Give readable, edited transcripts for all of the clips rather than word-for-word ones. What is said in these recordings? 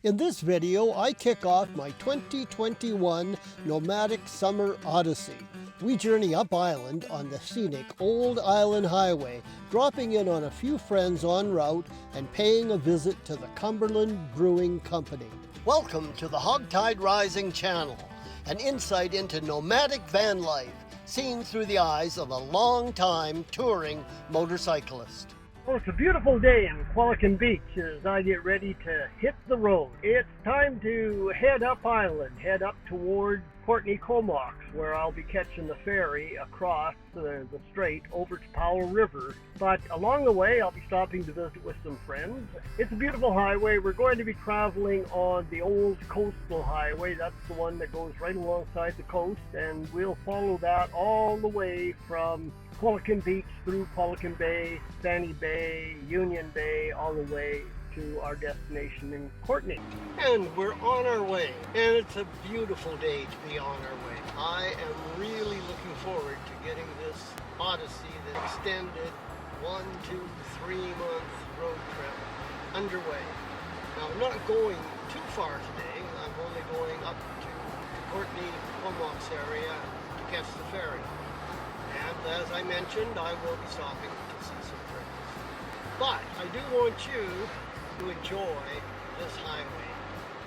In this video, I kick off my 2021 Nomadic Summer Odyssey. We journey up island on the scenic Old Island Highway, dropping in on a few friends en route and paying a visit to the Cumberland Brewing Company. Welcome to the HogTide Rising channel, an insight into nomadic van life, seen through the eyes of a long-time touring motorcyclist. Well, it's a beautiful day in Qualicum Beach as I get ready to hit the road. It's time to head up island, head up toward Comox, where I'll be catching the ferry across the strait over to Powell River. But along the way, I'll be stopping to visit with some friends. It's a beautiful highway. We're going to be traveling on the old coastal highway. That's the one that goes right alongside the coast, and we'll follow that all the way from Qualicum Beach through Qualicum Bay, Fanny Bay, Union Bay, all the way to our destination in Courtenay. And we're on our way, and it's a beautiful day to be on our way. I am really looking forward to getting this odyssey, the extended 1, 2, 3 month road trip underway. Now, I'm not going too far today. I'm only going up to Courtenay, Comox area to catch the ferry. And as I mentioned, I will be stopping to see some friends. But I do want you to enjoy this highway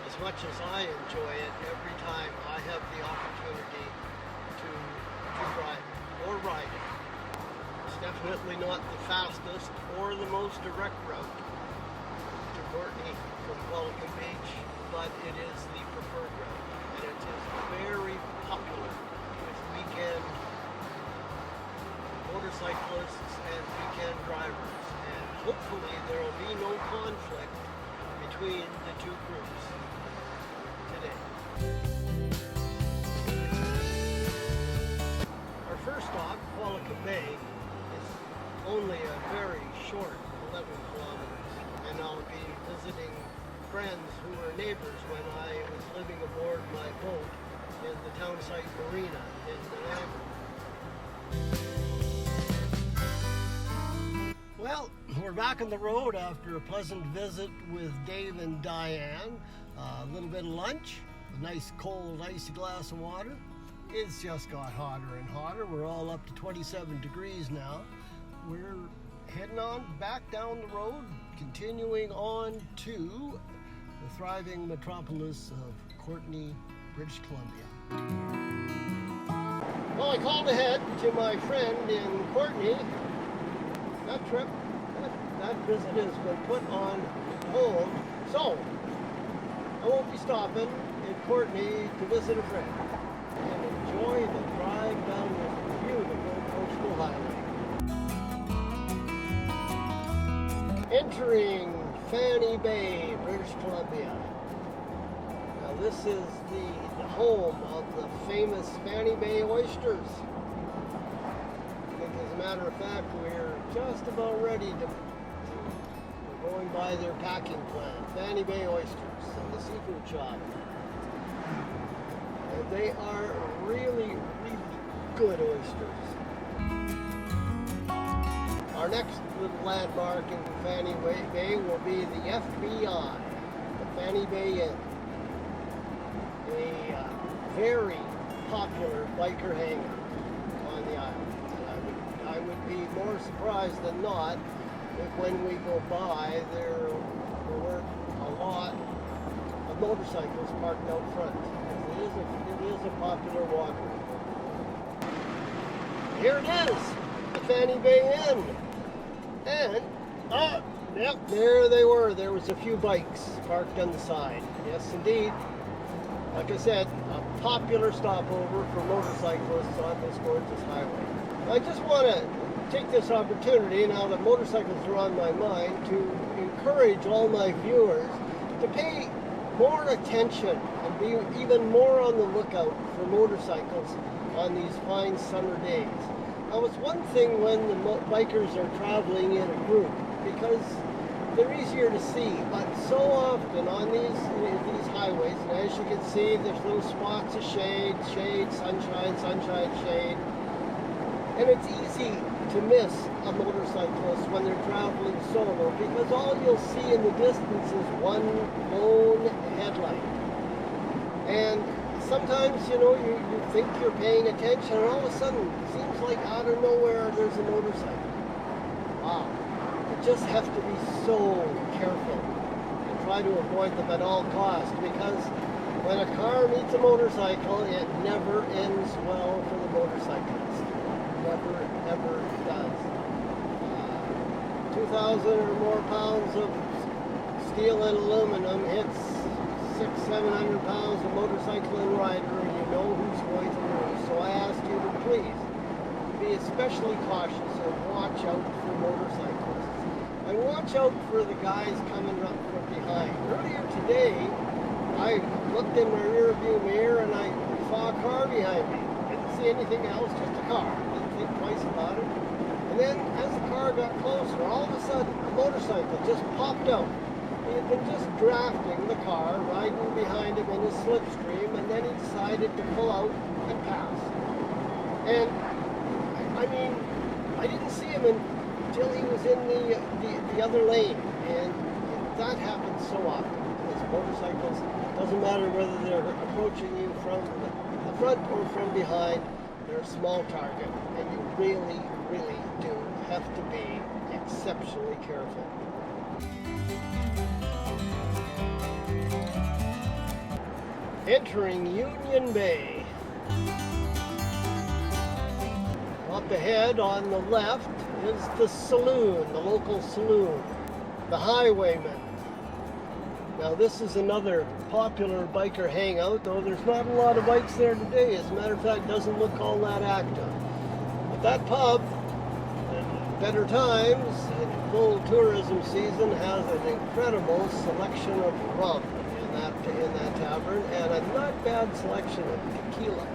as much as I enjoy it every time I have the opportunity to drive it or ride it. It's definitely not the fastest or the most direct route to Courtenay from Qualicum Beach, but it is the preferred route, and it is very popular with weekend motorcyclists and weekend drivers, and hopefully there will be no conflict between the two groups today. Our first stop, Qualicum Bay, is only a very short 11 kilometers, and I'll be visiting friends who were neighbors when I was living aboard my boat in the townsite marina in Niagara. Well, we're back on the road after a pleasant visit with Dave and Diane. A little bit of lunch, a nice cold icy glass of water. It's just got hotter and hotter. We're all up to 27 degrees now. We're heading on back down the road, continuing on to the thriving metropolis of Courtenay, British Columbia. Well, I called ahead to my friend in Courtenay. That visit has been put on hold, so I won't be stopping in Courtenay to visit a friend and enjoy the drive down this beautiful coastal highway. Entering Fanny Bay, British Columbia. Now this is the home of the famous Fanny Bay oysters. As a matter of fact, we're just about ready to we're going by their packing plant, Fanny Bay oysters and the seafood shop. And they are really, really good oysters. Our next little landmark in Fanny Bay will be the FBI, the Fanny Bay Inn, a very popular biker hangar on the island. I would be more surprised than not if when we go by there weren't a lot of motorcycles parked out front. It is a popular walkway. Here it is, the Fanny Bay Inn. And, yep, there they were. There was a few bikes parked on the side. Yes, indeed. Like I said, a popular stopover for motorcyclists on this gorgeous highway. I just want to take this opportunity, now that motorcycles are on my mind, to encourage all my viewers to pay more attention and be even more on the lookout for motorcycles on these fine summer days. Now, it's one thing when the bikers are traveling in a group because they're easier to see, but so often on these highways, and as you can see, there's little spots of shade, sunshine, shade. And it's easy to miss a motorcyclist when they're traveling solo because all you'll see in the distance is one lone sometimes, you know, you think you're paying attention, and all of a sudden, it seems like out of nowhere there's a motorcycle. Wow. You just have to be so careful and try to avoid them at all costs, because when a car meets a motorcycle, it never ends well for the motorcyclist. Never, ever does. 2,000 or more pounds of steel and aluminum hits 600-700 pounds of motorcycle and rider, and you know who's going to lose. So I ask you to please be especially cautious and watch out for motorcyclists. And watch out for the guys coming up from behind. Earlier today, I looked in my rear view mirror and I saw a car behind me. Didn't see anything else, just a car. Didn't think twice about it. And then as the car got closer, all of a sudden, a motorcycle just popped out. He had been just drafting the car, riding behind him in his slipstream, and then he decided to pull out and pass. And, I mean, I didn't see him until he was in the other lane. And that happens so often. Because motorcycles, doesn't matter whether they're approaching you from the front or from behind, they're a small target. And you really, really do have to be exceptionally careful. Entering Union Bay. Up ahead on the left is the Saloon, the local saloon, the Highwayman. Now this is another popular biker hangout, though there's not a lot of bikes there today. As a matter of fact, it doesn't look all that active. But that pub, at better times, in full tourism season, has an incredible selection of rum in that tavern, and a not bad selection of tequila.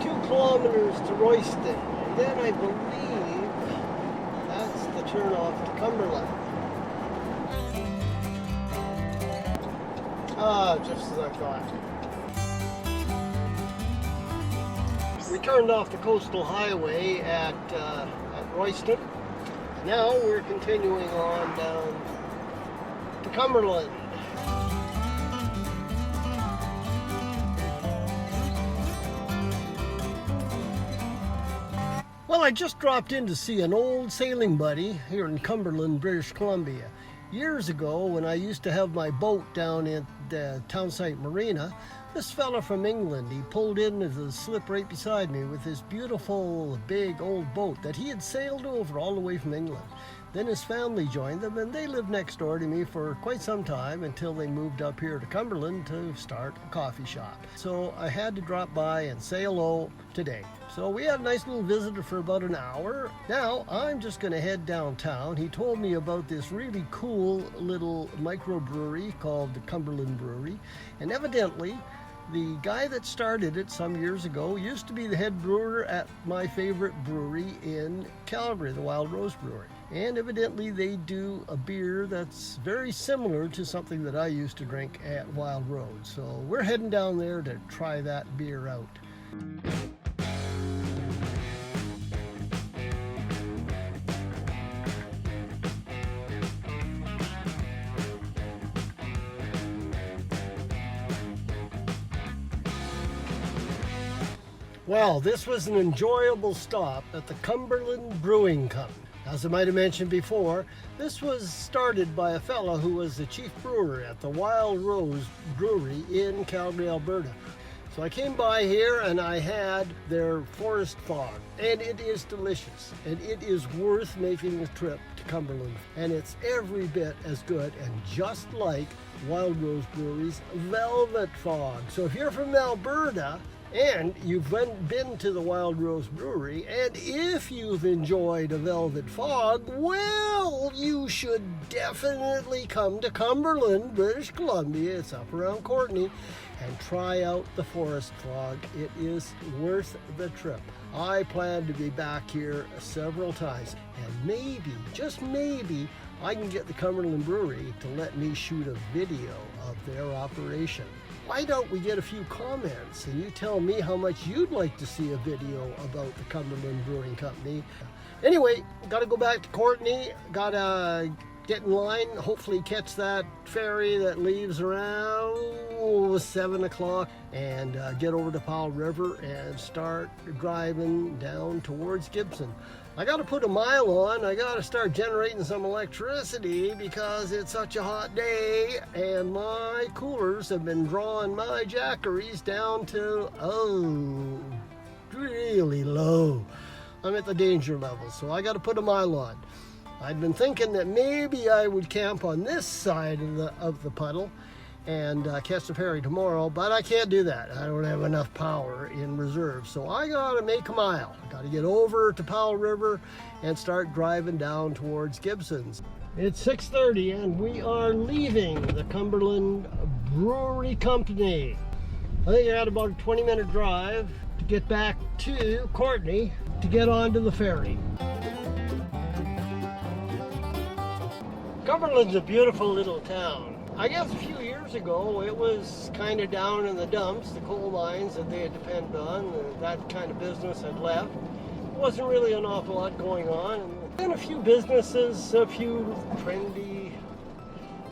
2 kilometers to Royston, and then I believe that's the turnoff to Cumberland. Just as I thought. We turned off the coastal highway at Royston. Now we're continuing on down to Cumberland. Well, I just dropped in to see an old sailing buddy here in Cumberland, British Columbia. Years ago, when I used to have my boat down at the Townsite Marina, this fella from England, he pulled into the slip right beside me with this beautiful big old boat that he had sailed over all the way from England. Then his family joined them, and they lived next door to me for quite some time until they moved up here to Cumberland to start a coffee shop. So I had to drop by and say hello today. So we had a nice little visitor for about an hour. Now I'm just going to head downtown. He told me about this really cool little microbrewery called the Cumberland Brewery, and evidently the guy that started it some years ago used to be the head brewer at my favorite brewery in Calgary, the Wild Rose Brewery. And evidently they do a beer that's very similar to something that I used to drink at Wild Rose. So we're heading down there to try that beer out. Well, this was an enjoyable stop at the Cumberland Brewing Company. As I might have mentioned before, this was started by a fellow who was the chief brewer at the Wild Rose Brewery in Calgary, Alberta. So I came by here and I had their forest fog, and it is delicious, and it is worth making the trip to Cumberland. And it's every bit as good and just like Wild Rose Brewery's Velvet Fog. So if you're from Alberta, and you've been to the Wild Rose Brewery, and if you've enjoyed a Velvet Fog, well, you should definitely come to Cumberland, British Columbia. It's up around Courtenay, and try out the Forest Fog. It is worth the trip. I plan to be back here several times, and maybe, just maybe, I can get the Cumberland Brewery to let me shoot a video of their operation. Why don't we get a few comments and you tell me how much you'd like to see a video about the Cumberland Brewing Company. Anyway, got to go back to Courtenay, got to get in line, hopefully catch that ferry that leaves around 7 o'clock and get over to Powell River and start driving down towards Gibson. I got to put a mile on. I got to start generating some electricity because it's such a hot day and my coolers have been drawing my jackeries down to, really low. I'm at the danger level, so I got to put a mile on. I'd been thinking that maybe I would camp on this side of the puddle and catch the ferry tomorrow, but I can't do that. I don't have enough power in reserve, so I gotta make a mile. I gotta get over to Powell River and start driving down towards Gibson's. It's 6:30 and we are leaving the Cumberland Brewing Company. I think I got about a 20-minute drive to get back to Courtenay to get onto the ferry. Cumberland's a beautiful little town. I guess a few years ago it was kind of down in the dumps. The coal mines that they had depended on, that kind of business had left. There wasn't really an awful lot going on. And then a few businesses, a few trendy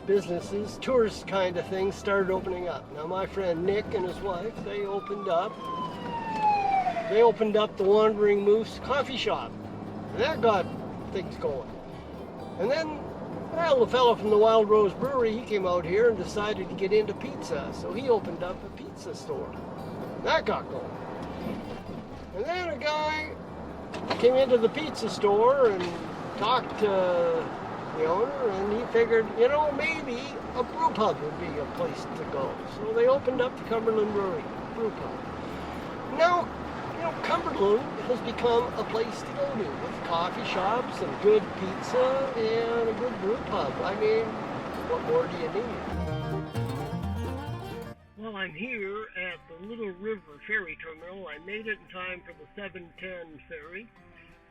businesses, tourist kind of things started opening up. Now my friend Nick and his wife, they opened up the Wandering Moose coffee shop. And that got things going. And then, well, the fellow from the Wild Rose Brewery, he came out here and decided to get into pizza. So he opened up a pizza store. That got going. And then a guy came into the pizza store and talked to the owner, and he figured, maybe a brew pub would be a place to go. So they opened up the Cumberland Brew Pub. Now, Cumberland has become a place to go to with coffee shops and good pizza and a good brew pub. I mean, what more do you need? Well, I'm here at the Little River Ferry Terminal. I made it in time for the 7:10 ferry.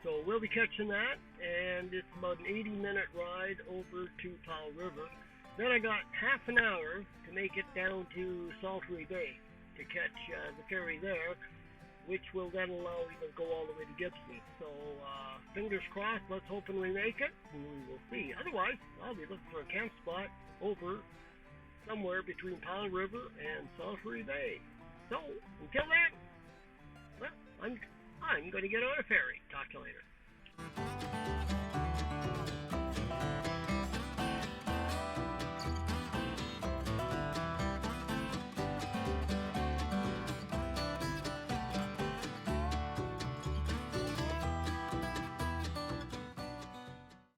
So we'll be catching that, and it's about an 80-minute ride over to Powell River. Then I got half an hour to make it down to Salisbury Bay to catch the ferry there, which will then allow me to go all the way to Gibson. So fingers crossed, let's hope and we make it, and we will see. Otherwise, I'll be looking for a camp spot over somewhere between Powell River and Salisbury Bay. So until then, well, I'm going to get on a ferry. Talk to you later.